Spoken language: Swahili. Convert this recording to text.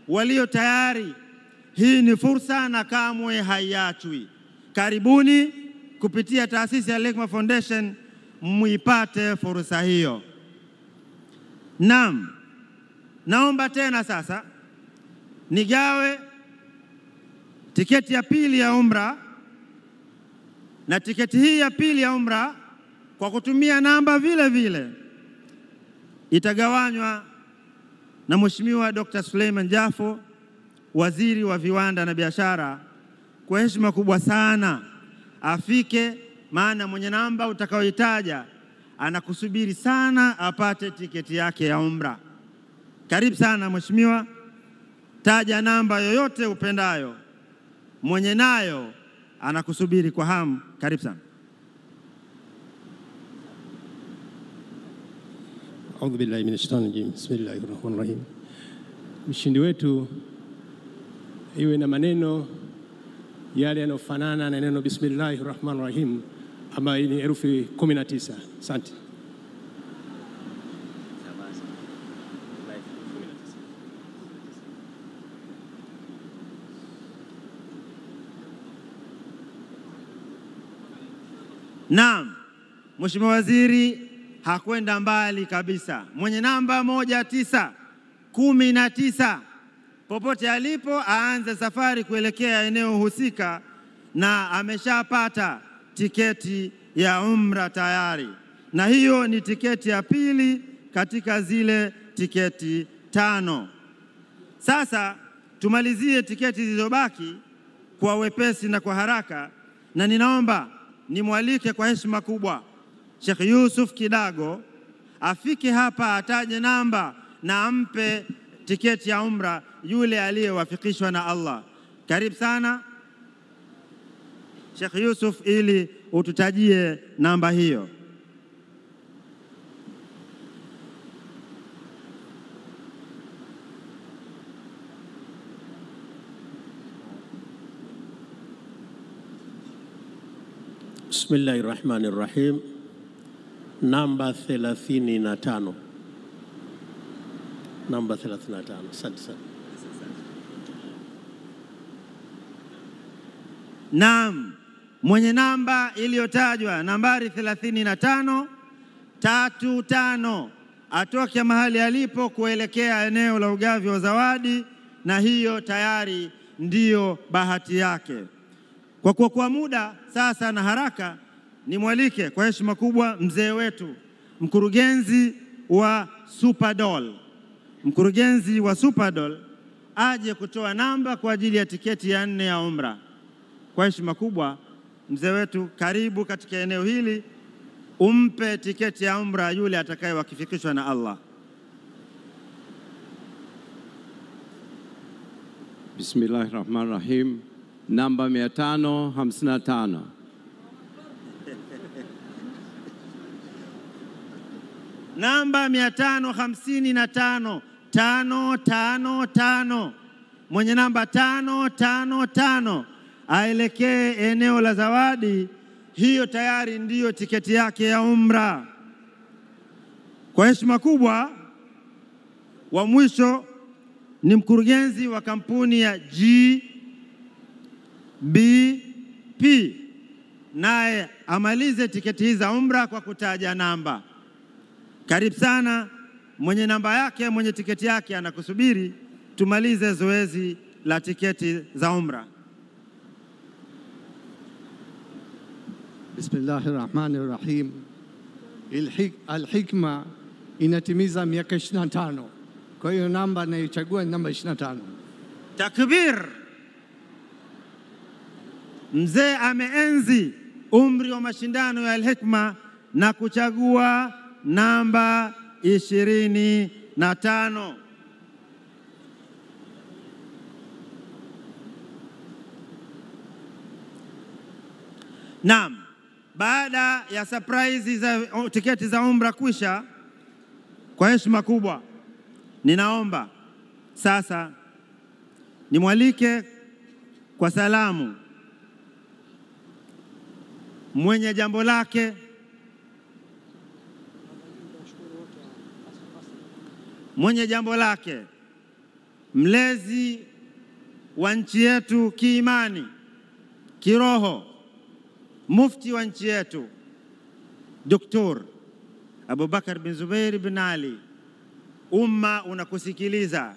walio tayari. Hii ni fursa na kamwe haiachwi. Karibuni kupitia taasisi ya Al-Hikma Foundation muipate fursa hiyo. Naam, naomba tena sasa nigawe tiketi ya pili ya umra, na tiketi hii ya pili ya umra kwa kutumia namba vile vile itagawanywa na Mheshimiwa Dr. Suleiman Jafo, Waziri wa Viwanda na Biashara. Kwa heshima kubwa sana afike, maana mwenye namba utakaoitaja anakusubiri sana apate tiketi yake ya umra. Karibu sana mheshimiwa, taja namba yoyote upendayo, mwenye nayo anakusubiri kwa hamu. Karibu sana. A'udhu billahi minash shaitani rajim. Bismillahir rahmanir rahim. Mshindi wetu iwe na maneno yale yanofanana na neno Bismillahir rahmanir rahim ambayo ni herufi 19. Asante. Naam, Mheshimiwa Waziri hakwenda mbali kabisa. Mwenye namba 1919 popote alipo aanze safari kuelekea eneo husika, na ameshapata tiketi ya umra tayari, na hiyo ni tiketi ya pili katika zile tiketi 5. Sasa tumalizie tiketi zilizobaki kwa wepesi na kwa haraka, na ninaomba nimwalike kwa heshima kubwa Sheikh Yusuf Kidago afike hapa ataje namba na ampe tiketi ya umra yule aliyewafikishwa na Allah. Karibu sana Sheikh Yusuf ili ututajie namba hiyo. Bismillahir rahmanir rahim. Namba 35. Namba 35. Asante sana. Naam, mwenye namba iliyotajwa nambari 3535 atoke mahali alipo kuelekea eneo la ugavi wa zawadi, na hiyo tayari ndiyo bahati yake. Kwa kuwa kwa muda sasa na haraka, nimwalike kwa heshima kubwa mzee wetu mkurugenzi wa Superdol. Mkurugenzi wa Superdol aje kutoa namba kwa ajili ya tiketi ya 4 ya umra. Kwa heshima kubwa mzee wetu, karibu katika eneo hili, umpe tiketi ya umra yule atakayewafikishwa na Allah. Bismillahirrahmanirrahim. Namba 555. Namba 555 555. Mwenye namba 555 aelekee eneo la zawadi. Hiyo tayari ndiyo tiketi yake ya umra. Kwa heshima kubwa, wa mwisho ni mkurugenzi wa kampuni ya GBP, naye amalize tiketi hizi za umra kwa kutaja namba. Karibu sana, mwenye namba yake, mwenye tiketi yake anakusubiri. Tumalize zoezi la tiketi za umra. Bismillahirrahmanirrahim. Al-Hikma inatimiza miaka 25. Kwa hiyo namba nayochagua ni namba 25. Takbir! Mzee ameenzi umri wa mashindano ya Al-Hikma na kuchagua namba 25. Naam, baada ya surprise za tiketi za umra kwisha, kwa heshima kubwa ninaomba sasa nimwalike kwa salamu mwenye jambo lake, mlezi wa nchi yetu kiimani, kiroho, mufti wa nchi yetu Dr. Abubakar bin Zubair bin Ali, umma unakusikiliza.